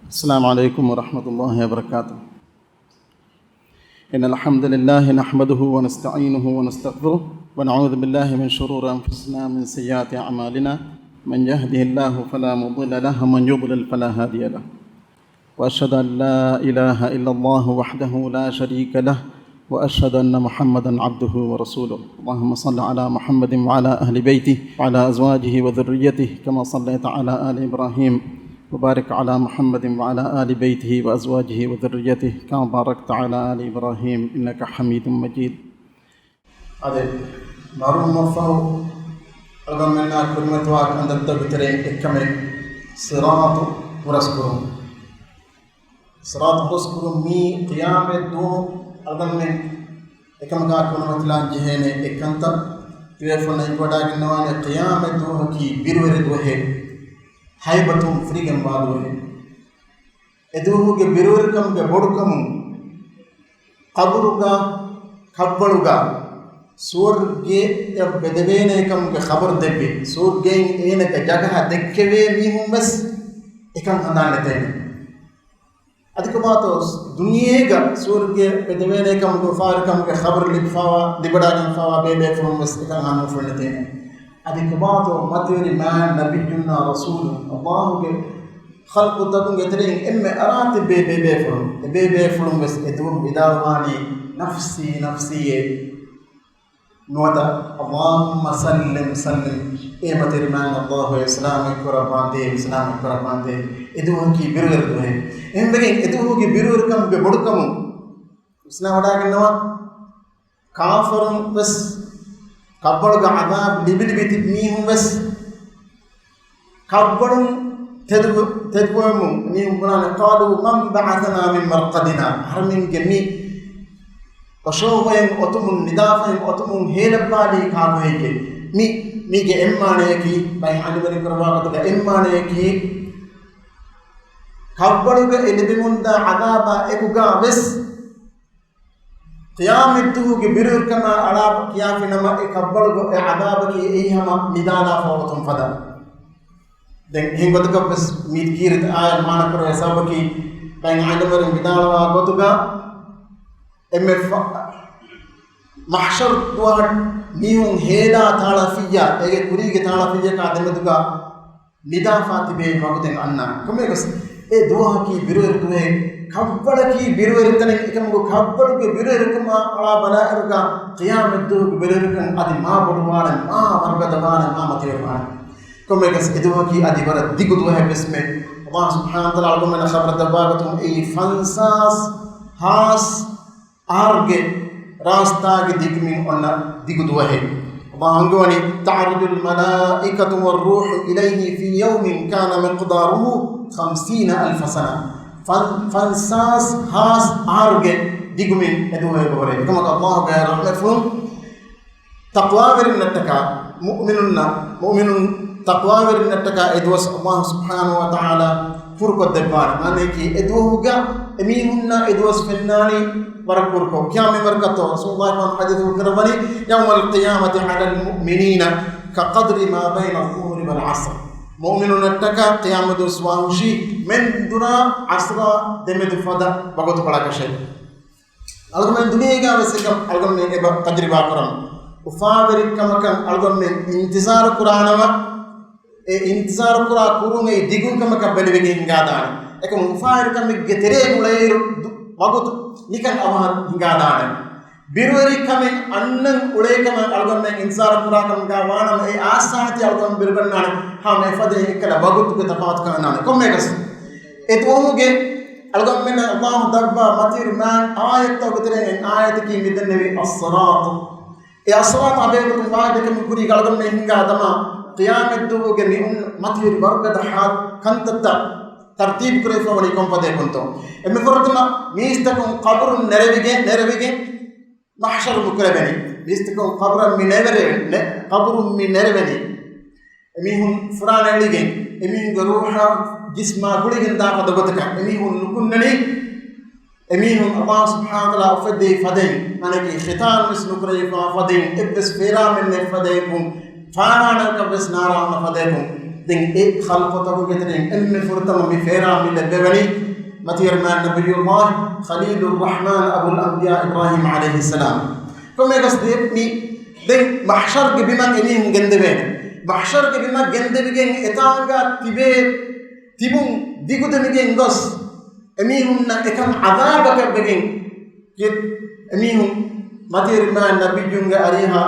السلام عليكم ورحمة الله وبركاته. إن الحمد لله نحمده ونستعينه ونستغفره ونعوذ بالله من شرور أنفسنا من سيئات أعمالنا من يهده الله فلا مضل له ومن يضلل فلا هادي له وأشهد أن لا إله إلا الله وحده لا شريك له وأشهد أن محمدا عبده ورسوله. اللهم صل على محمد وعلى أهل بيته وعلى أزواجه وذريته كما صليت على آل إبراهيم وبارك على محمد وعلى آل بيته وأزواجه وذريته كما باركت على آل إبراهيم إنك حميد مجيد. هذا Maruvumah fahu algamena kurmatwa kandatta bitere ekkame siratu puraskuru siratu puraskuru mi qiyame do algamen ekamaga kurmatla jehene ekkanta tuyefona ikoda ginnawane qiyame do ki birwere do he haibatum frigam baadu he eduhuge birwerkam ge bodukam qabruga kabbaluga सूर्य बेदवेने कम के खबर देबे सूर्य एने के जगह देखेवे मी हूं बस एकम अंदान लेते हैं अधिक बात दुनिया का सूर्य बेदवेने कम को फार कम के खबर लिखवावा दिबड़ा लिखवावा बेबे फ्रॉम बस एकम हां फुल लेते हैं अधिक बात मतेरी मैन नबीजुना रसूल अल्लाह के खल्क तक गतरे इmme अरात बेबे फ्रॉम बस एदो बिदावानी नफ्सी नफ्सी नोता अल्लाहुम्मा सल्लिम सल्लिम ए मतिरमान अल्लाह इस्लाम कुराबांदे इदु की बिरुगर दो है इन बगे इदु की बिरुगर कम के बड़कम उसना वडा गन्नवा काफरम बस कब्बड़ का अदाब लिबिल बित मी हूं बस कब्बड़ तेदुम मी उबरान qalu man ba'athana min marqadina harmin gemmi Pashohoyam otumun nidafayam otumun helabali kaagoyke mi ge emmane ki bay anubari karwagatuga emmane ki kabbaluga elibimunda adaba ekuga ves qiyamettu ge birurkama alab kiyafinama e kabbaluga e adaba ki ehama nidana fawtum fada den hingotuga ves mi kirit ay mana karo sabaki bay anubari bidalawa gotuga MF mahshar duat niun heda thala fiya ege kurige thala fiya ka demeduga nidafati be maguten anna komegas e duha ki biruer duhe kabbala ki biruer tane ekamugo kabbalu ge biruer kuma ala bala eruga qiyamet du biruer kan adi ma bodwana ma wargadawana ma matirwana komegas e duha ki adi bara digu duhe besme Allah subhanahu wa ta'ala algomena khabar dabagatum e fansas has Arge रास्ता के दिग में अन्ना दिग दुआ है वांगवनी तारुजुल मलाइकतु वरूह इलैहि फी यौमिन काना मिक़दारुहु 50000 सना फंसास हास आर्गे दिग में एदुए बोरे कमा अल्लाह गया रहमतुम तक़वा वरिनटका मुमिनुन तक़वा वरिनटका एदुस अल्लाह सुब्हानहु व तआला फुरको दबार माने कि एदुगा एमीहुन्ना एदुस फिन्नानी वरकुरको क्या में बरकतो रसूलुल्लाह का हदीस करवनी यौमल क़ियामति अलल मुमिनीना कक़द्रि मा बैन अज़्ज़ुहरि वल अस्र मुमिनुन तका क़ियामत स्वाहुशी मन दुना अस्रा देमेद फदा बगत पड़ा कशे अलगम दुनिया का वैसे कम अलगम में एक तजरिबा करम उफावरि कमकम अलगम में इंतजार कुरानवा ए इंतजार कुरा कुरुंगे दिगु कमक बेलवेगे इंगादा एकम उफावरि कम गेतरे उलेर वगुत निकन अवहान हिंगादाने बिरुवरी कमें अन्नन उड़े कमें अलगम में इंसार पूरा कम का वाणम ए आसाती अलगम बिरुवरना हम एफदे एकला वगुत के तफावत करना कम में कस एतोमुगे अलगम में अल्लाह दब्बा मतिर मान आयत तो गुतरे आयत की मिदन नबी अस्सरात ए अस्सरात अबे को बाद के मुकुरी अलगम में हिंगादमा क़ियामत दुगे में उन मतिर बरकत हाथ खंतता तरतीब करे फवनी कम पदे कुंतो एमे फरतमा मीस्तकम कब्र नेरविगे महशर मुकरबनी मीस्तकम कब्र मि नेरवेनी एमी हुन फुरान एलिगे एमी गरूहा जिस्मा गुलिगे दा पदगतका एमी हुन नुकुन्ननी एमी हुन अल्लाह सुब्हानहु व तआला फदे फदे माने कि खितान मिस्नु करे फदे इब्स फेरा में फदे कुम फाना का बस नारा में फदे कुम دين خلقته كترين فرتم مفيرا من الدبني متير ما نبي الله خليل الرحمن أبو الأنبياء إبراهيم عليه السلام كم يقصد دين محشر بما إنهم جندبين محشر بما جندبين إتانغا تبون ديكو تمجين قص أميهم نكم عذابك بجين كيد أميهم متير ما نبي جونغ أريها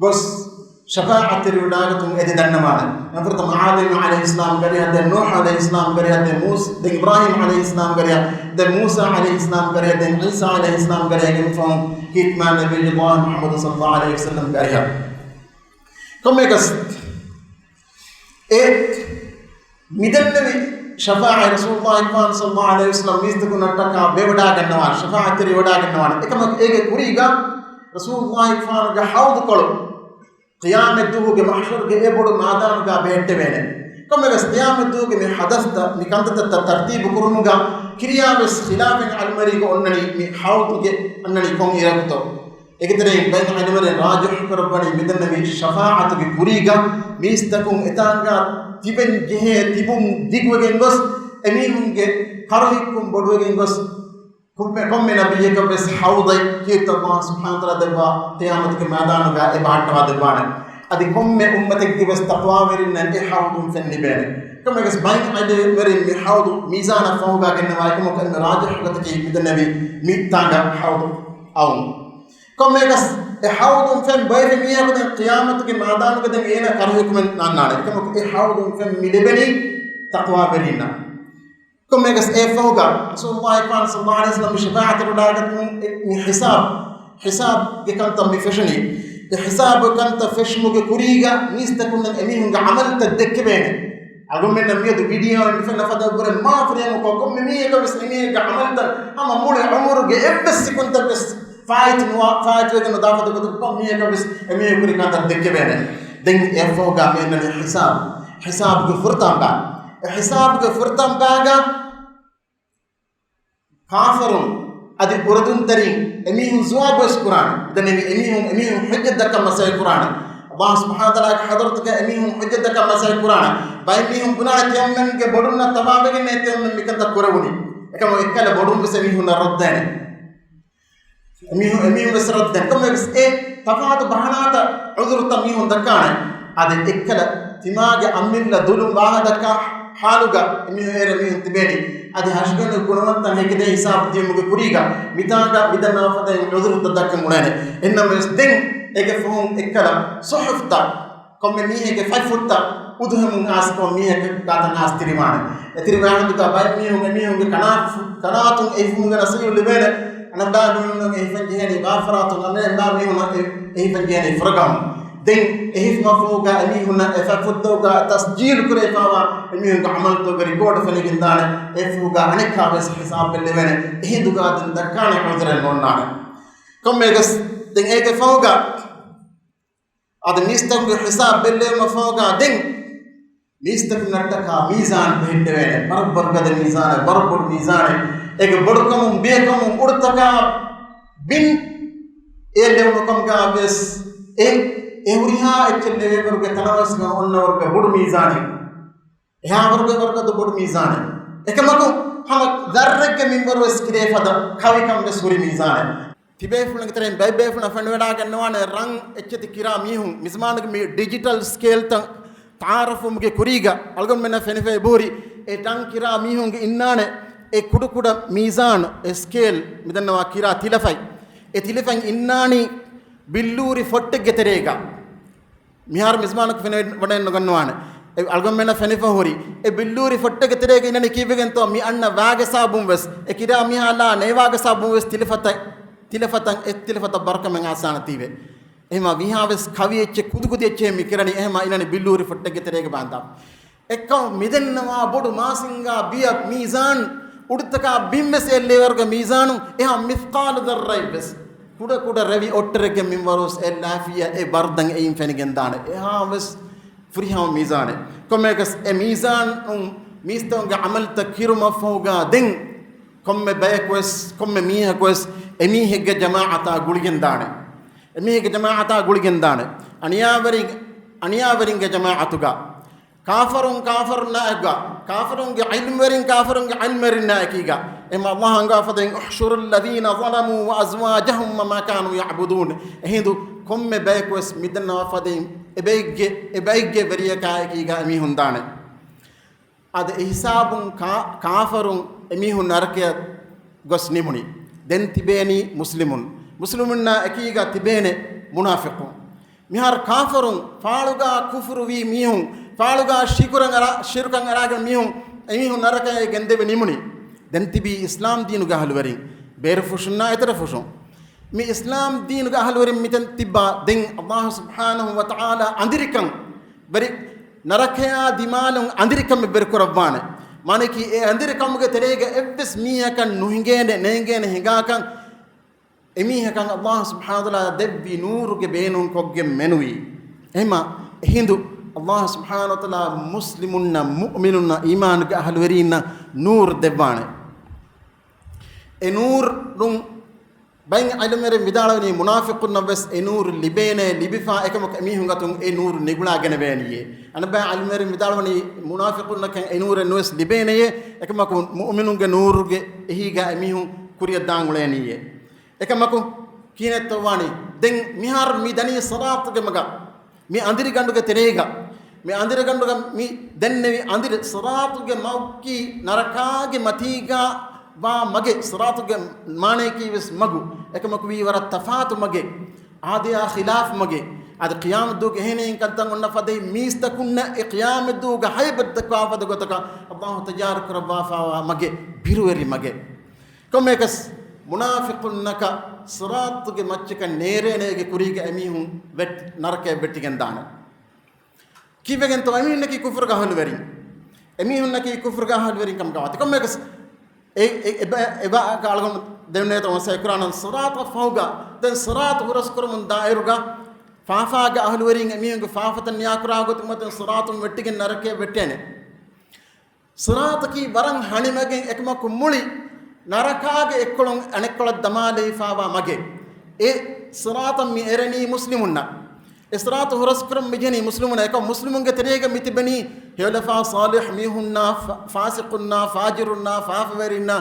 قص شفاعة الولادة إدنا معنا نفرض آدم عليه السلام قريها ده نوح عليه السلام قريها ده موسى ده إبراهيم عليه السلام قريها ده موسى عليه السلام قريها ده عيسى عليه السلام قريها كم فهم كتمان نبي الله محمد صلى الله عليه وسلم قريها كم يقص مدلني شفاعة رسول الله صلى الله عليه وسلم ميستكون أتكا بيودا كنوان شفاعة تريودا كنوان إكما كوريغا رسول الله حوض كلو قيامة دوه के महशर के बड़ो मैदान का बैठते हुए हैं कम बस قيامة دوه के में हदस निकांत तरतीब कुरुनुगा क्रिया बस खिलाफ अलमरी को अन्ननी में हाउ के अन्ननी कौन इराकतो एक तरह बैन अलमरी राजुह करबनी मिदन में शफाअत की कुरीगा मिस्तकुम इतांगा तिबन जेहे तिबुम दिगवगेंगस एमीमुंगे हरहिकुम बडवगेंगस कम में नबी का बस हाउदे के तो अल्लाह सुब्हानहु व तआला दबा क़यामत के मैदान का इबादत दबाने अदि कम में उम्मत के बस तक़वा वेरिन ने हाउदुम फन्निबेने कम में बस बाइन अदे वेरिन में हाउद मीज़ान फौगा के नवाई कम के राजिह गत के मिदन नबी मीतांगा हाउद आउन कम में बस हाउदुम फन बैफ मिया को क़यामत के मैदान के दिन एना करहुकुम नानाने कम के हाउदुम फन मिलेबनी तक़वा वेरिन كم يقص فوقا رسول الله صلى الله عليه وسلم شفاعة الولادة من حساب كنت مفشني حساب كنت فشمو كوريغا نيستكون أميهم عمل تدكبين أقول من نمية فيديو نفن فدا بقول ما فريمو كم مية كبس مية عمل تر هم مول عمر بس كنت بس فايت وكان دافع تقول كم مية كبس مية كوريغا تدكبين دين فوقا من حساب كفرتام با حساب كفرتام باغا كافرون أدي بردون ترين أميهم زواب بس قرآن ده أميهم حجة دكا مسائل قرآن الله سبحانه وتعالى حضرتك أميهم حجة دكا مسائل قرآن بايميهم بنا تيمن کے بڑونا تمام کے نے تيمن مكتا قروني كما يكلا بڑون بس أميهم ردان أميهم بس ردان كم بس تفاعل بحنات عذر تميهم دكان أدي إكلا تماج أمين لا دولم واحد دكا حالوغا أميهم تبيني أدي هاشبين الكلمات تاني كده حساب دي مغه كوريغا ميتانغا بدنا فدا عذر تدك مولانه انما دين اكفهم اكلا صحفتا كم ميه کے فايفوتا ودهم ناس کو ميه کا ناس تريمان اتريمان تو باي ميه کے قناتون ايفون نسيو لبل انا دا ميه ايفن جهني غافرات انا دا ميه ايفن جهني فرغام دين ايف مفوغا اميهنا اففتوغا تسجيل كريفاوا اميهن عمل تو ريكورد فنيگندان افوغا انكا بس حساب بلوين اي دوغا دكان عذر نونان كم ميگس دين ايك فوغا اد نيستم حساب بلو مفوغا دين نيستم نتكا ميزان بهدوين بربر گد ميزان بربر ميزان ايك بڑکم بيکم اڑتکا بن اي لوكم گا بس اي एवरिहा एक्चुअली लेवल के तनावस में उन और के बुड़ मीज़ान है यहाँ वर्ग तो बुड़ मीज़ान है एक मको हम ज़र्रे के मिंबर वो स्क्रीन फदा खावी कम में सूरी मीज़ान है तिबे फुल के तरह बेबे फुल फंडवेड़ा के नवाने रंग एक्चुअली किरा मीहूं मिज़मान के डिजिटल स्केल तक तारफ़ मुझे कुरीगा अलगम में न फैनिफे बोरी टंग किरा मीहूं के इन्नाने कुड़ा मीज़ान स्केल मिदन नवा किरा तिलफ़ाई इन्नानी बिल्लूरी फोट्टे गेतरेगा मिहार मिज़मान को फने वडे नगनवाने अलगम में न फनिफा होरी बिल्लूरी फोट्टे गेतरेगा इन्हें कीबेगन तो मी अन्ना वागे साबुम वस किरा मिहाला नए वागे साबुम वस तिलफता बरक में आसान तीवे एमा विहा वस खवी अच्छे खुद अच्छे मिकरनी एमा इन्हें बिल्लूरी फोट्टे गेतरेगा बांधा एक मिदन नवा बोड मासिंगा बिया मीज़ान उड़तका बिम्मे से लेवर का मीज़ान यहाँ मिस्काल दर्राई बस कुड़ा रवि ओट्टर के मिंवरोस लाफिया बर्दंग फनिगंदान हाँ बस फ्री हाँ मीज़ान कमेकस मीज़ान मीस्तों का अमल तकिर मफोगा दिन कम बैकवस कम मीहकवस मीह के जमाअता गुड़गंदान अनियावरिंग के जमाअतुगा kafarun naega kafirun ge ilmerin kafirun ge ilmerin naekiga ema Allah anga faden uhshurul ladina zalamu wa azwajahum ma kanu ya'budun hindu komme bekwes midna faden ebeigge veriya kaekiga emi hundane ad ihsabun kafirun emi hun narke gos nimuni den tibeni muslimunna ekiga tibene munafiqun mihar kafirun faaluga kufru wi mihun faaluga shirkan aragan mihun naraka gendebe nimuni den tibi islam diinuga halwari ber fushna etara fushon mi islam diinuga halwari miten tibba den Allah subhanahu wa ta'ala andirikan bari narakaya dimalun andirikan ber kurabane maneki e andirikan ge terega ebbes miyakan nuhingene nengene hingakan emihakan Allah subhanahu wa ta'ala debbi nuruge beenun kogge menui ema hindu Allah subhanahu wa ta'ala muslimunna mu'minunna iman ga ahlwerina nur devane e nur dum bayn alamere midalawni munafiqun bes e nur libene libifa ekam emi hungatum e nur negula gene beniye anaba alamere midalawni munafiqun kan e nur nos libene ye ekam ko mu'minun ga nur ge ehiga emi hun kuriya danguleniye ekam ko kinet wani den mihar midani salat ge maga mi andiri ganduga terega mi andiri ganduga mi dennevi andiri siratuge mawki narakage matiga ba mage siratuge maneki wis magu ekamaku wi wara tafatu mage adiya khilaf mage ad qiyam dug hene kantan onna fadai mistakunna qiyam dug haybat takwa fad gotaka Allah tajarak rabba fa mage biruweri mage komekas munafiqun naka siratuge machka nerene kurige amihun vet narake bettigen dana kivegen to amihun naki kufur ga halweri amihun naki kufur ga halweri kam gawati komekas eba kalgon devne to se qur'an sirat fawga den sirat huras kurum dairuga fafa ga halweri amihun ga fafatan yakra gotu mate siratum vettigen narake vettene sirat ki barang hanimage ekma kumuli narakage ekkolon anekkol damale fawa mage e siratam mi ereni muslimunna israt huras kurum mijeni muslimuna ek muslimun ge terega mitibani helafa salih mihunna fasiqunna fajirunna fafwerina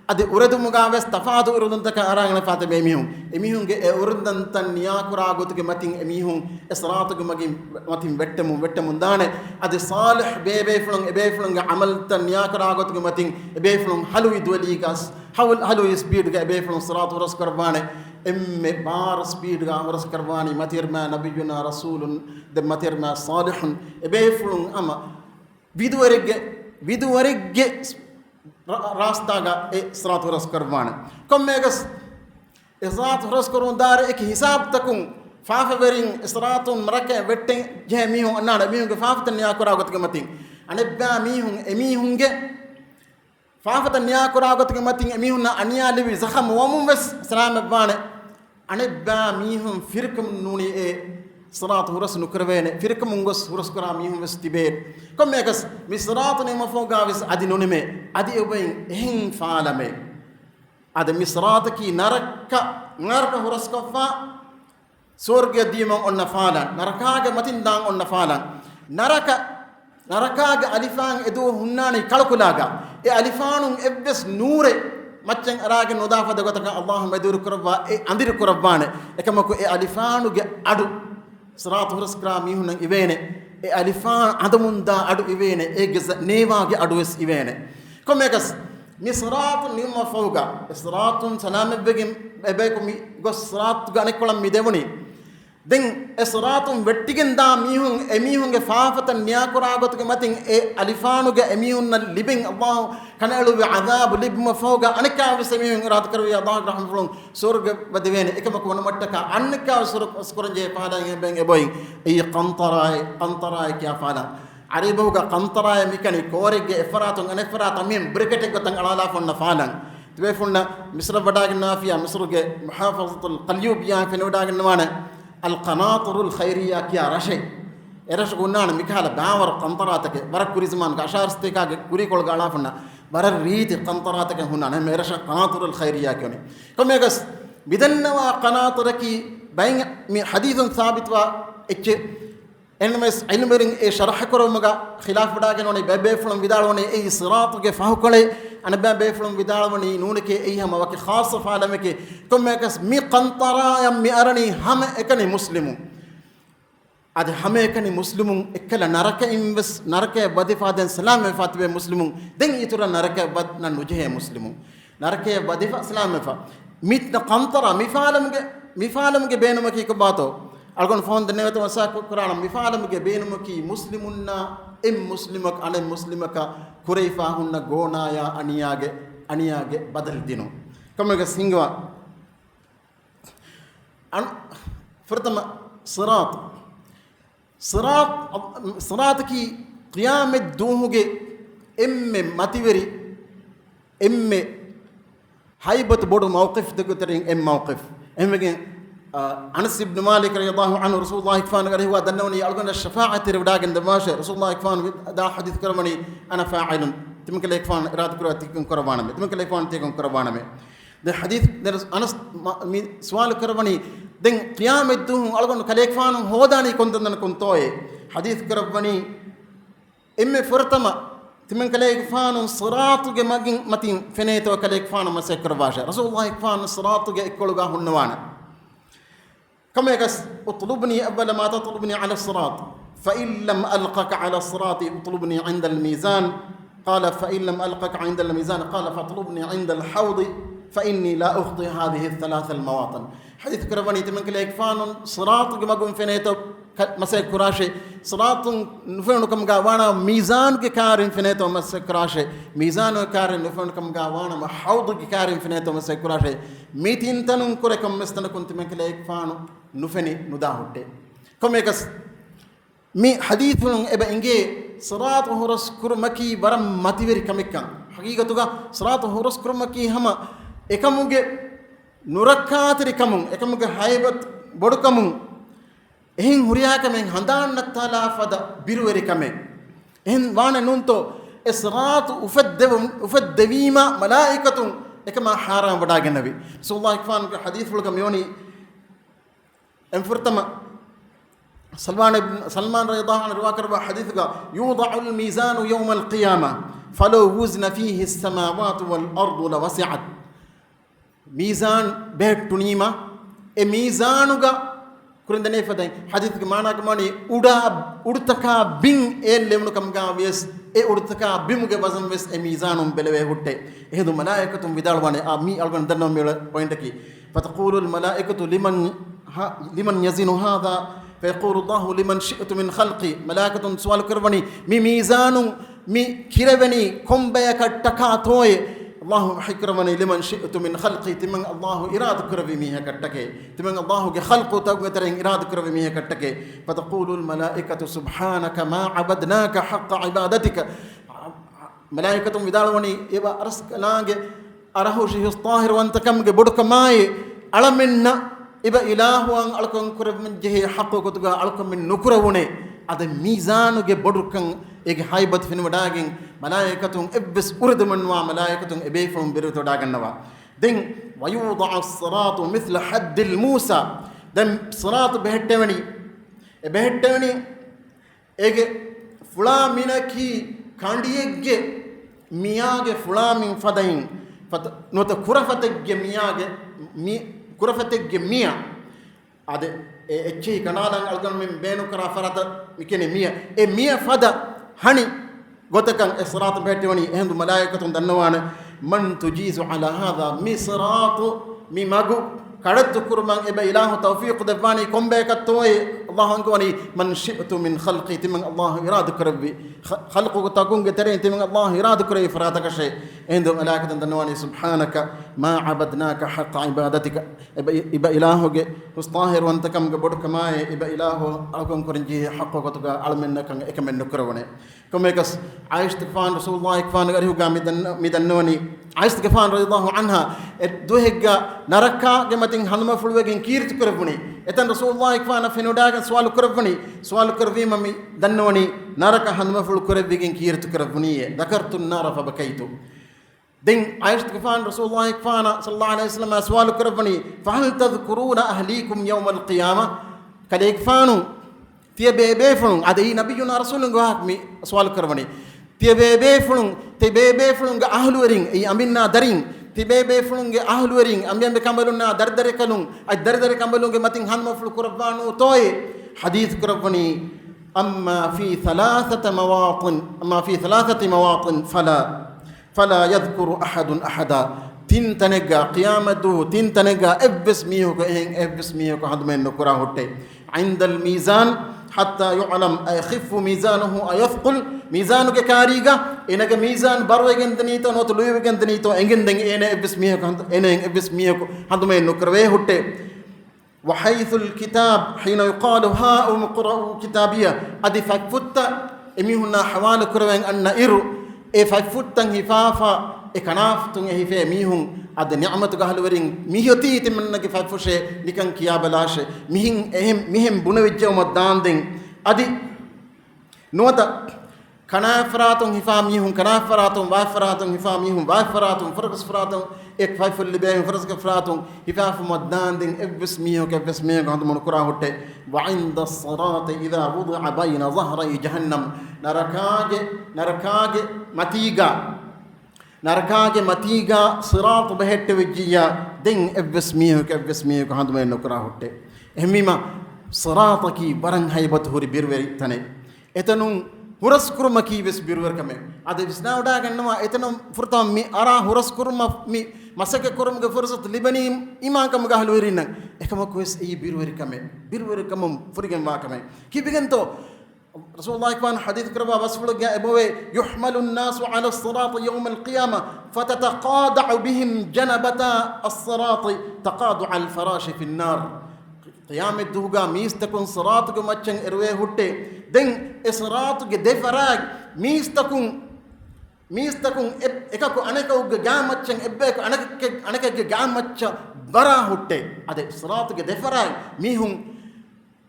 adi uradu mugaves tafadu urudantaka arangna fatbe emihun ge urudantan niyakura gotuge matin emihun israt ge magi matin vettamu dane adi salih bebe fulun ge amal tan niyakura gotuge matin be fulun halu idwali gas halu speed ge be fulun sirat huras kurbane emme bar speed ga huras kurbani matirma nabiyuna rasulun de matirma salihun be fulun ama viduwarege rastaga e sirat huras kurbane kommegas sirat huras kurun dar ek hisab takun fafa verin siratum marake vetten je mihun anna mihun ge fafatan ya kuragot ge matin anebba mihun emihun ge fafatan ya kuragot ge matin emihun na aniya libi zakham wamum bes salam bane anebba mihun firkum nuni e sirat huras nukrvene firkum ngos huras kura mihun bes tibet kommegas mi sirat ne mafoga bes adinunime adi obain hin falame ad mi sirat ki naraka huras kofa sorge dimon onna falan narakaga matin dang onna falan narakaga alifan edu hunnani kalkulaga e alifanun ebbes nure maccen arage nodafa dagotaka Allahumma edur kurba e andir kurbane ekamako e alifanu ge adu sirat huras krami hunan ibene e alifan adamunda adu ibene e geza neva ge adu es ibene komekas mi sirat nimma fawga siratun salam begim ebeku mi gos sirat gane kolam mi devuni den esratum vettigen da mihun emihun ge fafatan niyakura gotuge matin e alifanu ge emihun na libin Allah kanalu bi azab libma fawga anika semihun rat karwi Allah rahmulun surga badwene ekama ko namattaka annika suruk skuranje pada nge beng e boy e qantara kya fala aribu ga qantara mikani korege efratun anefrat amim brikete gotang alala fonna falan tbe funna misra badagin nafiya misruge muhafazatul qalyub ya fenodagin wana القناطر الخيرية كيا رشي إرش قلنا مكحل باور قنطراتك برا كوري زمان كأشار استيكا كوري كل قالا فنا برا ريت قنطراتك هنا نحن إرش قناطر الخيرية كوني كم يقص بدنا قناطرك بين حديث ثابت و إتش එන්නමස් ඉල්මරින් ඒ ශරහ කරොමග ඛිලාෆ වඩාගෙන ඕනේ බබේ ෆලම් විදාලෝනේ ඒ සිරාතුගේ ෆහුකලේ අන බබේ ෆලම් විදාලවනි නූනකේ ඒ හැම වකේ ખાસ ෆාලමකේ කොම්මකස් මි qantara යම් මි අරණි හැම එකනේ මුස්ලිමු අද හැම එකනේ මුස්ලිමුන් එක්කල නරකයින් වස් නරකයේ බදිෆාදෙන් සලාම් ෆාතිබේ මුස්ලිමුන් දෙන් ඊතර නරකයේ බත් නනුජේ මුස්ලිමුන් නරකයේ බදිෆා සලාම් ෆා මිත් qantara මිෆාලම්ගේ බේනමකී කබාතෝ algon fond neveto masak qur'an mifalam ge beenum ki muslimunna em muslimak ane muslimaka kurayfa hunna gonaya aniyage badal dinu kamega singwa an furtama sirat ki qiyamet duhuge emme mativeri emme haybat bodu mawqif deguterin em mawqif emmege أنس بن مالك رضي الله عنه رسول الله كفان قال هو دنوني ألقنا الشفاعة ترداقن دماشة رسول الله كفان دا حديث كرمني أنا فاعل تمك لك فان إراد كرة تكون كربانا مي تمك لك فان تكون كربانا مي ده حديث أنس سؤال كرمني دين قيام الدهم ألقنا كلك فان هو داني كنت كنتوي حديث كربني إم فرتما تمك لك فان صراط جمعين متين فنيتو كلك فان مسكر باشا رسول الله كفان صراط جاكلوا هنوانا كما يقص اطلبني أول ما تطلبني على الصراط فإن لم ألقك على الصراط اطلبني عند الميزان قال فإن لم ألقك عند الميزان قال فاطلبني عند الحوض فإني لا أخطي هذه الثلاث المواطن حديث كرباني تمنك لك فان صراط كما قم فينيتو مسك كراشي صراط نفرنكم غاوانا ميزان كارين فينيتو مسك كراشي ميزان كارين نفرنكم غاوانا حوض كارين فينيتو مسك كراشي ميتين تنم كركم مستنكم تمنك لك فانو نفني نداهوتي كم يكس مي حديث ابا انجي صراط هرس كرمكي برم ماتيوري كمكان حقيقتها صراط هرس كرمكي هما එකමුගේ නුරක්කාතරි කමුන් එකමුගේ හයබත් බොඩු කමුන් එහෙන් හුරියා කමෙන් හඳාන්නත් තාලා ෆද බිරුවරි කමෙන් එහෙන් වාන නුන්තෝ ඉස්රාත් උෆද්දවීමා මලායිකතුන් එකම හාරම් වඩාගෙන නබි සල්ලල්ලාහු අලයිහි වසල්ලම් හදීස් වල කමියෝනි انفرتم سلمان رضي الله عنه رواكر حديث يوضع الميزان يوم القيامة فلو وزن فيه السماوات والأرض لوسعت ميزان بيت تنيما ميزانوغا كرندني فدين حديث كمانا كماني أودتكا بين لمنو كمغا ويس أودتكا بيمغا وزن ويس ميزانهم بلوه هوتة هذو ملائكة بدالواني مي ألغن دنو ميل بوينتكي فتقول الملائكة لمن يزن هذا فيقول الله لمن شئت من خلقي ملائكة سؤال كربني ميزان مي كيربني كومبيا كتكاتوي الله حكرمني لمن شئت من خلقي تمن الله إراد كربي ميها كتكي تمن الله خلق تغترين إراد كربي ميها كتكي فتقول الملائكة سبحانك ما عبدناك حق عبادتك ملائكة بدالوني يبا أرسك لانج أرهو شيء طاهر وانت كم بدك ماي ألمنا إبا إله وان ألكم كرب من جهة حقه كتوغا ألكم من نكرهونه هذا ميزان وجه بدركن إيه هايبت في نوداعين ملايكتهم إبس أرد من نوا ملايكتهم إبيفهم بيرتو داعين نوا دين ويوضع الصراط مثل حد الموسى دم صراط بهتوني إيه فلا منكي كاندية مياه فلا من فدين نوت كرفتك مياه كرفتك ميا هذا شيء كنادان ألقون من بينو كرافرات مكاني ميا فدا هني قطعان إسرات بيتوني هندو ملاك تندنوان من تجيز على هذا مصرات ميماغو كارت كرمان إبا إله توفيق دفاني كم بيكتوي الله أنكوني من شئت من خلقي تمن الله إراد كربي خلقه تكون قترين تمن الله إراد كربي فراتك شيء عند ملائكة دنواني سبحانك ما عبدناك حق عبادتك إبا إله مستاهر وانت كم قبضك ماي إبا إله أكون كرنجي حقك تكا علمنك إكمن نكروني كم يكس عايش تكفان رسول الله كفان غيره قام مدنوني عايش تكفان رضي الله عنها دوهجا نركا جمتين هنما فلوجين كيرت كربوني إتن رسول الله كفان في نوداك سوال كربي ممي دنوني نركا هنما فلو كربيجين كيرت كربوني ذكرت النار فبكيت دين عايش كفان رسول الله كفان صلى الله عليه وسلم سوال كربوني فهل تذكرون أهليكم يوم القيامة كليك فانو tiya be fulun ade i nabiyuna rasulun go mi swal karwani tiya be fulun te be fulun ga ahlu waring i aminna darin ti be fulun ge ahlu waring ambe kambalunna dardare kalun ay dardare kambalun ge matin hanma fulu kurabanu toy hadith kurabani amma fi thalathati mawatin fala yadhkuru ahadun ahada tin tanega qiyamatu tin tanega ebbes miho ko hadmen no kura hotte inda al mizan hatta yu'lam ay khiffu mizanuhu ay yathqul mizanu ke kariga enaga mizan barwegen denito not luwegen denito engen den ene ebbes miho ko hadmen no kurwe hotte wa haythul kitab hina yuqalu ha umqra'u kitabiyya adi fakfutta emihuna hawala kurwen anna iru e fakfuttan hifafa e kanaftun e hife mihun ad ni'matu gahluwarin mihoti timannage fakfushe nikan kiyabalashe mihin bunawejjawma daanden adi nuwata kanafratun hifa mihun kanafratun wafratun hifa mihun wafratun farqasfratun ek fayful libe farqasfratun hifa fumadaanden ebbes miho hadu mon kura hotte wa inda as-sirati idha wudi'a bayna dhahri jahannam narakage matiga sirat behette wejjiya den ebbes miho hadu men kura hotte ehmima sirataki barang haybat huri birweri tane etanun huras kurma ki bes birwer kame ade bisnawda gannawa etanum furtam mi ara huras kurma mi masake kurum ge fursat libani iman kam gahlurin ekama ko es e birwer kamum furigen wa kame ki bigento rasulullah kan hadith karba basful ga ebowe yuhmalu an-nasu ala as-sirat yawm al-qiyamah fatataqada'u bihim janabata as-sirat taqadu' al-farash fi an-nar qiyamet duga mistakun sirat ge machan erwe hutte den sirat ge defarag mistakun ekako anaka ge gamachan ebbe ko anaka ge gamacha bara hutte ade sirat ge defarag mihun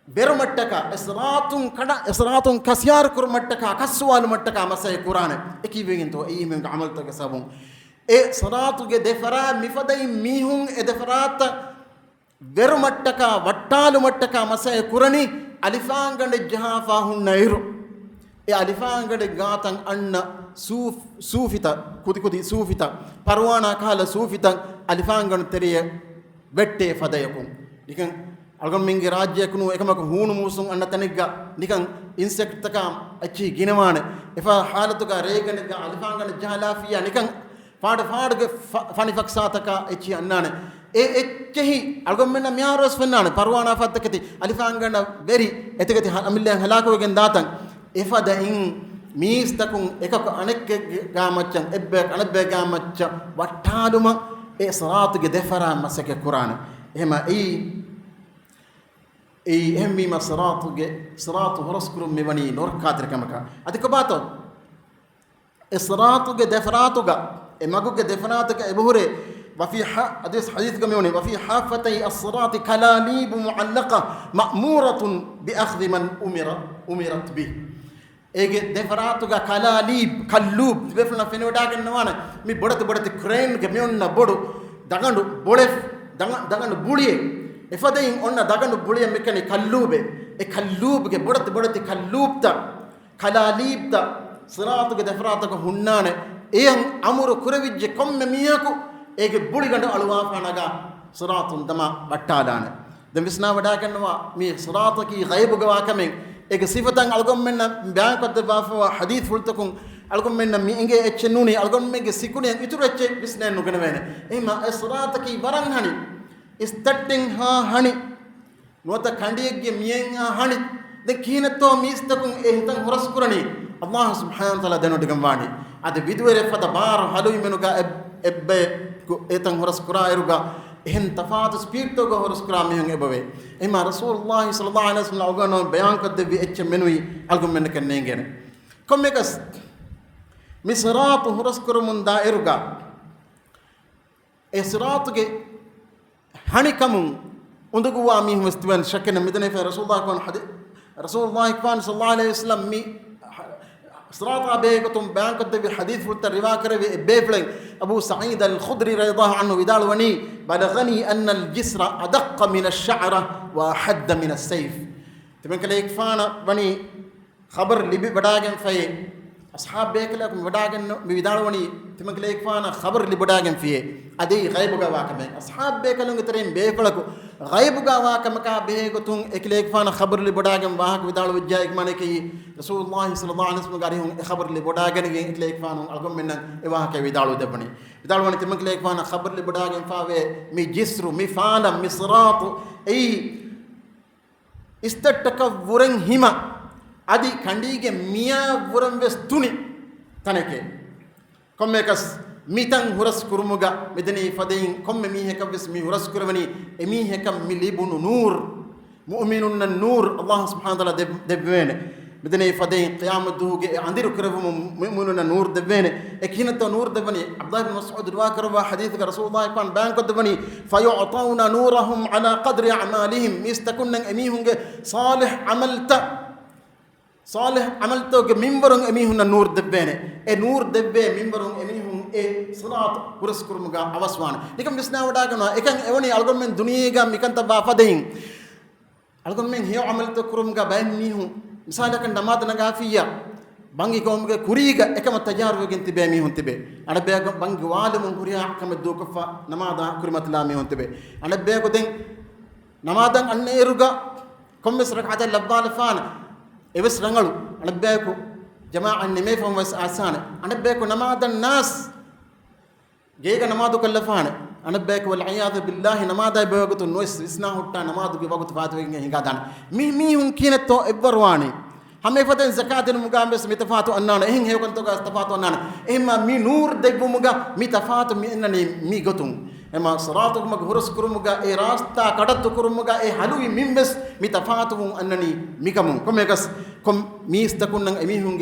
berumattaka isratun kasyar kurmattaka kaswalu mattaka masay qur'an ekibegen to e men amal ta sabun e salatu ge defara mifadai mihun e defarata berumattaka wattalu mattaka masay qur'ani alifangande jahafa hunnairu e alifangande gatan anna sufita kudi sufita parwana kala sufita alifangande teriye vette fadayakun dikan algon mingi rajyakunu ekamako hunu musun anna tanigga nikan insect takam achi ginamane efa halatuga reganega alifangana jahalafiya nikan faadge fani faksataka achi annane echehi algon menna miaros fennane parwana fattakati alifangana very etegati amillen halakogen datan efa da in mis takun ekako anekke gamachan anabbe gamacha wattaluma e salatuge defara masake qur'an ehma ehmi siratu horaskuru mevani norkaatre kamaka adika bato siratuge defaratuga emaguge defaratuga ebuhure وفي حديث كميوني وفي حافتي الصراط كلاليب معلقة مأمورة بأخذ من أمرت به إيه دفراتوغا كلاليب كلوب بفلنا فينو داغن نوانا مي بدت كرين كميون نبودو داغن بوليه ifadain onna daganu buliya mekani kallube e kallubge bodati kallubta kalalibta siratuge defratuge hunnane eyan amuru kuravijje komme miyaku ege buliganda aluwa fanaga siratun dama battalane den visna wada kanwa mi sirataki ghaibuge wa kamen ege sifatan algom menna bankodde bafa hadith fultakun algom menna mi inge echenuni algom mege sikuni iturecche visne nugenwene ema sirataki baranhani istatting ha hani nota khandiyege miyen ha hani de kinato mistakun ehtan horaskurani allah subhanahu wa taala denodigam wani ade vidwere fada bar halu menuga ebbe etan horaskura eruga ehen tafat speed to go horaskura mehen ebave ema rasulullah sallallahu alaihi wasallam ogano bayan kadde bi ech menui algum men kan nengene kommekas misrat horaskura munda eruga esratuge hanikamun unduguwa mi mustuwan shakena midane fa rasulullah kan sallallahu alaihi wasallam mi صراط أبيكم بانكت بحديث في الرواية كربي بيفلين أبو سعيد الخدري رضي الله عنه بدال وني بلغني أن الجسر أدق من الشعرة وأحد من السيف تمكليك فانا بني خبر لبي بداغن في أصحاب بيكلك بداغن بيداروني تمكليك فانا خبر اللي بداغن فيه أدي غيبك واكم أصحاب بيكلون ترين بيكلك غيبك واكم كا بيكتون إكليك فانا خبر اللي بداغن واهك بيدارو وجاك مانكي رسول الله صلى الله عليه وسلم قاريهم خبر اللي بداغن إكليك فانا ألقم منا إواهك بيدارو دبني بيداروني تمكليك فانا خبر اللي بداغن فاوي مي جسر مي فانا مي صراط أي استتك ورن هما أدي كنديجة ميا ورن بستوني تناكي كم مكس ميتان هرس كرموجا مدني فدين كم ميه كبس مي هرس كرمني ميه كم مليبون نور مؤمنون النور الله سبحانه وتعالى دبوين مدني فدين قيام الدهوج عنديرو كربهم مؤمنون النور دبوين أكينة النور دبني عبد الله بن مسعود الواكر وحديث رسول الله كان بانك دبني فيعطون نورهم على قدر أعمالهم يستكون أميهم صالح عملتو منبرون أميهم النور دبينه نور دبّه منبرون أميهم صلاة ورسكر مجا أواسوان لكن بسنا وداعنا إكان أوني ألقون من دنيا جا ميكان تبا فدين ألقون من هيو عملتو كرم جا باين ميهم مثلا كان نماذج نجافية بانجي كوم كوريجا إكام التجارب جنتي بيميهم تبي أنا بيجا بانجي والد من كوريا كم الدوكفا نماذج كريمة لا ميهم تبي أنا بيجا دين نماذج أن إيروجا كم مسرك هذا لبال فان إبس رنغلو أنا بيكو جماعة النميفهم بس آسانة أنا بيكو نماذج الناس جيجا نماذج كلفانة أنا بيكو والعياذ بالله نماذج بيكو تنويس إسناه تا نماذج بيكو تفاتو إنجا هنگادان مي هم كينت تو إبرواني هم يفتن زكاة المقام بس متفاتو أنانا إن هيو كنتو تفاتو أنانا إما مي نور ديبو مقا متفاتو مي إنني مي قطن إما صراطك مغهرس كرمغا راستا كدت كرمغا حلوي ميمبس متفاتو أنني ميكمون كم يكس كم ميستكون أميهم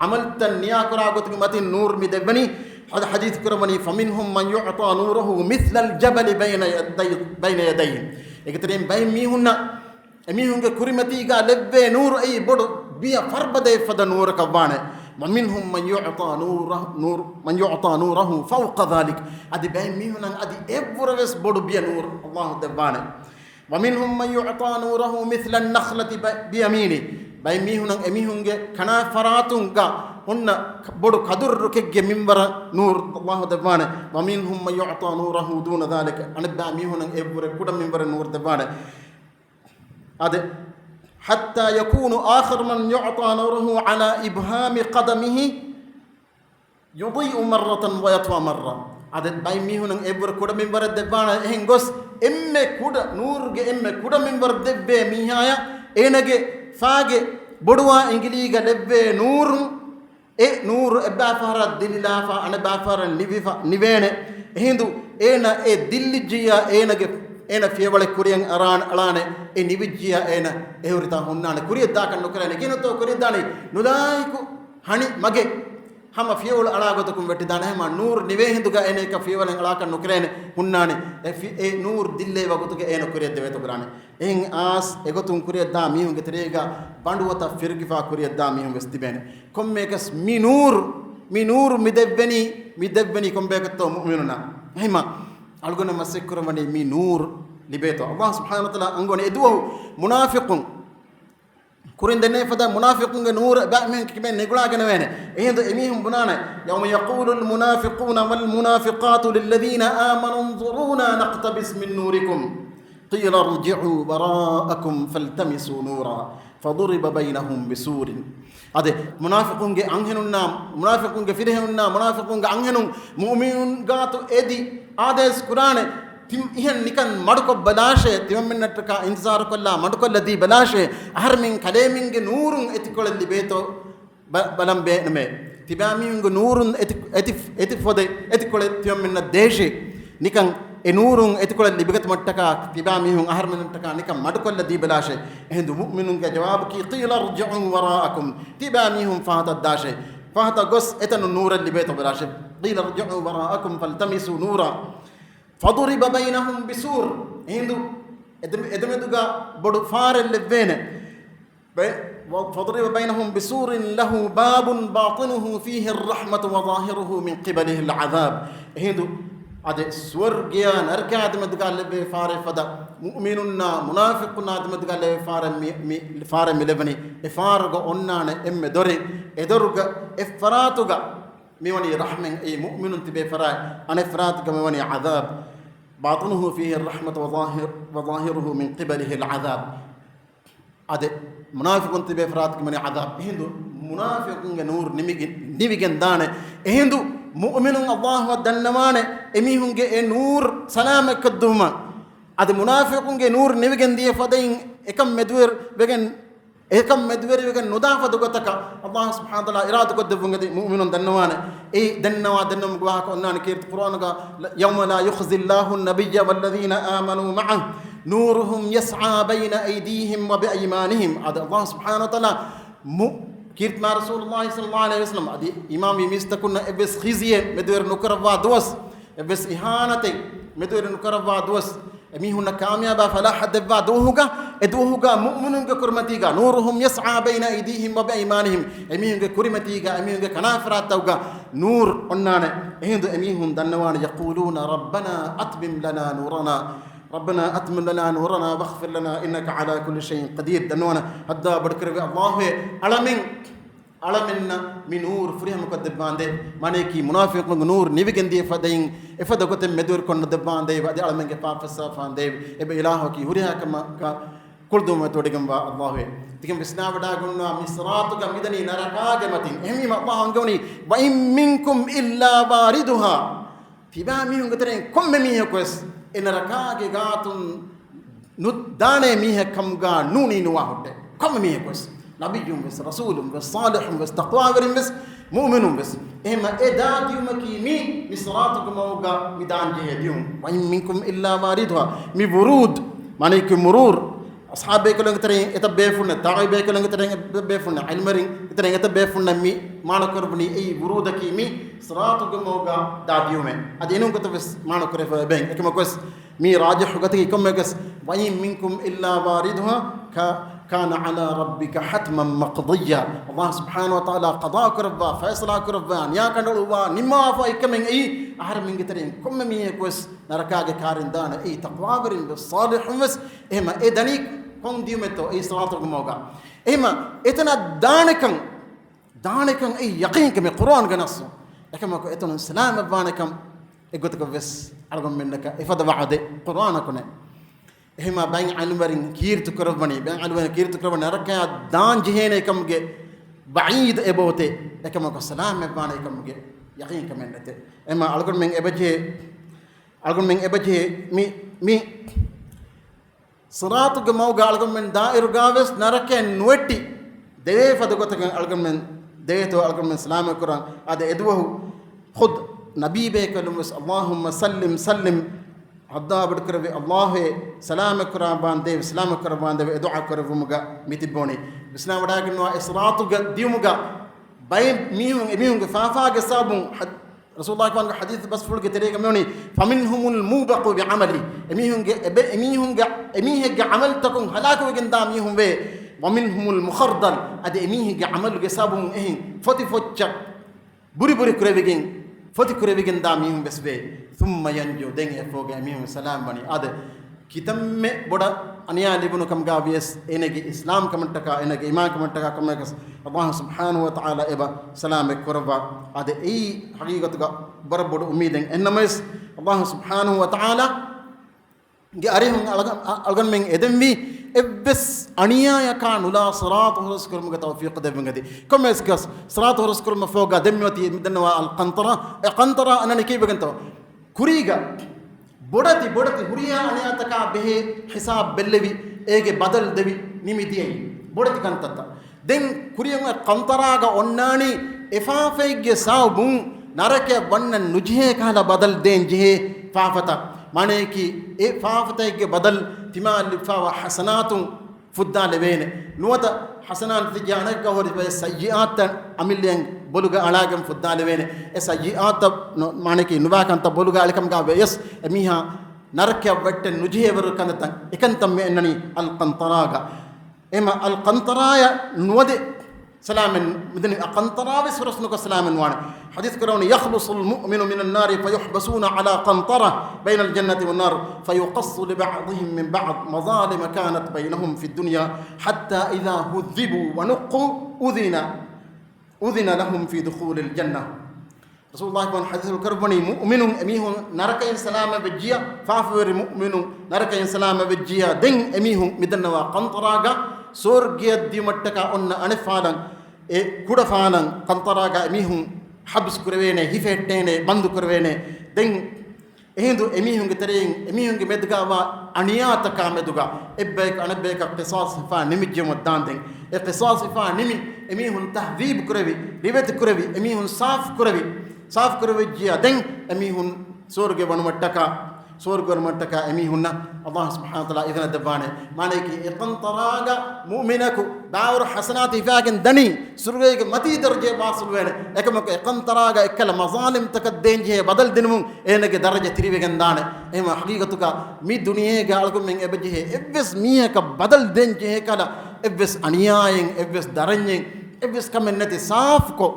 عملت النياكرا قلت متى نور مدبني هذا حديث كرمني فمنهم من يعطى نوره مثل الجبل بين يديه يكترين بين ميهن أميهم كرمتي قال لب نور أي بدو بيا فربده فدا نور كبانه ومنهم من يعطى نوره فوق ذلك أدي بين ميهن أدي إبرز بدو بيا نور الله دبانه ومنهم من يعطى نوره مثل النخلة بيمينه بين ميهن أميهم كنا فراتون هن بدو كدر كج منبر نور الله دبانه ومنهم من يعطى نوره دون ذلك أنا بين ميهن إبرز كذا منبر نور دبانه هذا حتى يكون آخر من يعطى نوره على إبهام قدمه يضيء مرة ويطوى مرة هذا باي ميهون إبر كودا منبر دبانا هنغوس إمّ كودا نور إمّ كودا منبر دب ميهايا إنك فاج بدوا إنجليجا دب نور نور بافر دليلافا أنا بافر نيفين هندو إنا دليجيا إنك ena fiewale kuriyan aran alane nivijjiya ena ehurita hunnane kuriya dakan nukarane kinoto kuriya dani nulaiku hani mage hama fiewal alagotukum wetti dana hema nur nive hinduga ene ka fiewale alakan nukarane hunnane e nur dille wagotuge ena kuriya deveto grane en as egotum kuriya da mi hunge terega banduwata firgifa kuriya da mi hunge stibene komme kas minur mideveni kombe katto mu'minuna hema algona masekkurmani mi nur libeto Allah subhanahu wa ta'ala angone eduwo munafiqun kurindene fada munafiqun nur ba men kimen negula gane wene ehdo emihum bunana yawma yaqulu al munafiquna wal munafiqatu lil ladina amanu anzuruna naqtabis min nurikum qila irji'u wara'akum faltamisu nura faduriba bainahum bisurin ade munafiqun ge anghenunna munafiqun ge firhenunna munafiqun ge angenun mu'minun gaatu edi आदेश कुराने तिम इहन निकन मडको बलाशे तिम मिन्नट का इंतजार कोल्ला मडको लदी बलाशे हर मिंग कलेमिंग नूरुं एतिकोल लिबेतो बलम बे नमे तिबामिंग नूरुं एतिफोदे एतिकोल तिम मिन्न देशे निकन ए नूरुं एतिकोल लिबगत मट्टका तिबामिंग हर मिन्नट का निकन मडको लदी बलाशे हिंदू मुमिनुं के जवाब की क़ीला रजउ वराअकुम तिबामिंग फाहत दाशे فهذا قص إتنو نور اللي بيته بلاشه قيل ارجعوا وراءكم فالتمسوا نورا فضرب بينهم بسور هندو إدمدوغا بدو فار اللي بينه فضرب بينهم بسور له باب باطنه فيه الرحمة وظاهره من قبله العذاب هندو ade swargya narka admad galle be fare fada mu'minunna munafiqunna admad galle fare milebani e fargo onnane emme dore edoruga e faratuga mewani rahman e mu'minun tibe farai ane faratuga mewani adab batinuhu fihi arrahmat wa zahiruhu min qibalihi al'adab ade munafiqun tibe faratuga mewani adab hindu munafiqun ge nur nimigen dane hindu mu'minun Allah dannamane emihunge e nur salama kadduma ad munafiqunge nur nivigen diye fadain ekam medwer wegen nudafa dugotaka Allah subhanahu wa ta'ala iradu kodvunge mu'minun dannamane e dannam gwa ko nan kirt qur'an ga yawma la yukhzi Allahu an-nabiyya wal ladhina amanu ma'ah nuruhum yas'a bayna aydihim wa bi aymanihim ad Allah subhanahu wa ta'ala kirt ma rasulullah sallallahu alaihi wasallam adi imam yimistakuna ebes khiziye medwer nukarwa dos ebes ihanate medwer nukarwa dos emihuna kamyaba falah hadba dohuga eduhuga mu'minunga kurmatiga nuruhum yas'a bayna aydihim wa biaymanihim emihunga kurimatiga emihunga kanafratawga nur onnane ehindu emihun dannawana yaquluna rabbana atmim lana nurana ربنا أتمم لنا نورنا واغفر لنا إنك على كل شيء قدير دنونا هدا بدكر الله علمنا من نور فريهم قد باندي مانيكي منافق نور نيفيجندي فدين افدا كنت مدور كن دباندي بعد علمن كفاف فاندي اب الهو كي هريها كما كل دوم توديكم الله تكم بسنا ودا كنا مصراتك مدني نرقاك متين اهم الله انغوني وان منكم الا واردها تبا ميهم كترين كم ميه كويس ان رقاك غاتن ندانه ميه كمغا نوني نوا هوت كم ميه كويس نبيهم بس رسولهم بس صالحهم بس تقواهم بس مؤمنهم بس إما إداد يوم كيمي مصراتكم موجا ميدان جهديهم وإن منكم إلا واردها مبرود معناه كمرور أصحاب بيكلون ترين إتبعفون تاعي بيكلون ترين إتبعفون علمرين ترين إتبعفون مي ما نكربني أي برود كيمي صراطكم موجا داديهم أدينهم كتبس ما نكرف بين كم كويس مي راجح وقتي كم كويس وإن منكم إلا واردها كان على ربك حتما مقضيا الله سبحانه وتعالى قضاء كربا فيصلا كربا يا كنلوا نما فاي كمن اي احر من قترين كم مي كويس نركاج كارن دان اي تقوا برين بالصالح مس اما ادني كون ديمتو اي صلاه موغا اما اتنا دانكن اي يقين كم قران جنص كما كو اتن سلام بانكم اغتك بس ارغم منك افد بعد قران كنا هما بين علمرين كيرت كربني بين علمرين كيرت كربني ركع دان جهنه كمجه بعيد ابوته كما السلام بانه كمجه يقين كمان نت اما الكون من ابجه مي صراط جموغا الكون من دائر غاوس نركع نوتي ديف فدغت الكون من ديتو الكون من سلام القران هذا ادوه خد نبي بكلم اللهم سلم هدا بدكر الله سلام كربان ديف سلام كربان ديف دعاء كربمغا ميتبوني بسنا وداغنو اسراتو ديومغا باي ميهم فافا غسابون رسول الله كان حديث بس فلك تريك ميوني فمنهم الموبق بعملي اميهم عمل تكون هلاك وجندا ميهم به ومنهم المخردل ادي اميهم عمل غسابون اهين فتي فتش بري كربيجين فتي كربيجين داميهم بس به ثم ينجو دين فوق اميهم سلام بني اد كتم بودا انيا لبنو كم غابيس انغي اسلام كمنتكا انغي ايمان كمنتكا كمكس الله سبحانه وتعالى ابا سلام كربا اد اي حقيقه بربود اميدن انمس الله سبحانه وتعالى جي اريهم الغن من ادمي ابس انيا يكانوا صراط رسكر مغ توفيق دبنغدي كم اسكس صراط رسكر مفوق دميوتي مدنوا القنطره انني كيف بغنتو كوريغا بودتي هريا انياتك به حساب بلوي ايگه بدل دبي نيميتي بودتي كانتتا دين كوريغا قنطراغا اوناني افافيگه ساوبون نركه ون نجه كالا بدل دين جه فافتا معنی کی اے فافتے کے بدل تما لفا حسنات فدان لبین نوتا حسنات تجانا کا اور سیئات عملیں بولگا علاگم فدان لبین اے سیئات معنی کی نوا کانتا بولگا الکم کا یس میھا نرکہ وٹ نجے ور کنتا اکنتم اننی القنطراغا اما القنطرايا نود سلام مدني القنطرا بس رسنك سلام وان حديث كرون يخلص المؤمن من النار فيحبسون على قنطرة بين الجنة والنار فيقص لبعضهم من بعض مظالم كانت بينهم في الدنيا حتى إذا هذبوا ونقوا أذن لهم في دخول الجنة. رسول الله كان حديث الكربوني مؤمن أميه نركين سلام بجيا فافور مؤمن نركين سلام بجيا دين أميه مدنوا قنطراغا سورجيا دي متكا أن أنفالا كودا فالا قنطراغا أميه حبس كروينه هيفتينه بندو كروينه دين هندو أميهم كترين أميهم كمدعا وأنيات كامدعا إبّيك أنا بيك قصاص فا نمجي مدان دين القصاص فا نمي أميهم تهذيب كروي ريبت كروي أميهم صاف كروي جيا دين أميهم سورج ونمتكا أميهن الله سبحانه وتعالى إذن دبانه مانك إقنطراغا مؤمنك باور حسنات فاكن دني سورج متي درجة واصل وين إكمك إقنطراغا إكل مظالم تكدين جه بدل دينهم إنك درجة تريبه جندانه إما حقيقتك مي دنيا قالكم من إبجه إبس ميه كبدل دين جه كلا إبس أنياين إبس درنين إبس كمن نتي صاف کو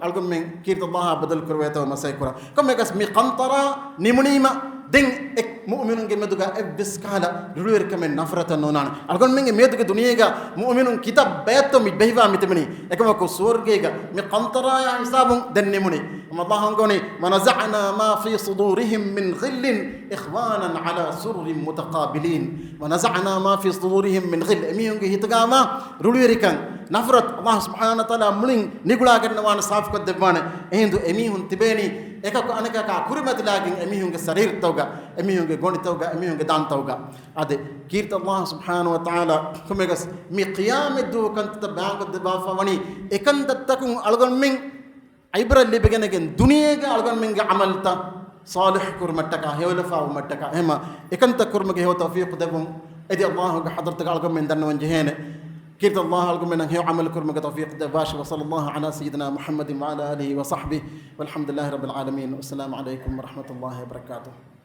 algon men kirta Allah badal kurweta masay kura comme gas mi qantara nimunima ding ek mu'minun ge meduga ebis kala ruler kamen nafrata nonan algon men meduga duniya mu'minun kitab bayto mi behwa mitmani ekama ko sorge ga mi qantara ya hisabun den nimuni Allah ngoni manaza'na ma fi sudurihim min ghillin ikhwanan ala sururin mutaqabilin manaza'na ma fi sudurihim min ghill emiyun ge hitgama rulerikan nafrat Allah subhanahu wa ta'ala muling nigula gannawan saaf ko debane hindu emihun tibeni ekako anaka ka kurimat lagin emihun ge sarir tawga emihun ge goni tawga emihun ge dan tawga ade kirt Allah subhanahu wa ta'ala kumegas mi qiyam du kan tabang ko deba fawani ekanda takun algon min ibra libegen gen duniya ga algon min ge amalta salih kurmataka hewla fa umataka hema ekanta kurmage ho tawfiq debum edi Allah ga hadratka algon min dan wanjehene كيف الله لكم من هي عمل كرمك توفيق دباش وصلى الله على سيدنا محمد وعلى آله وصحبه والحمد لله رب العالمين والسلام عليكم ورحمة الله وبركاته.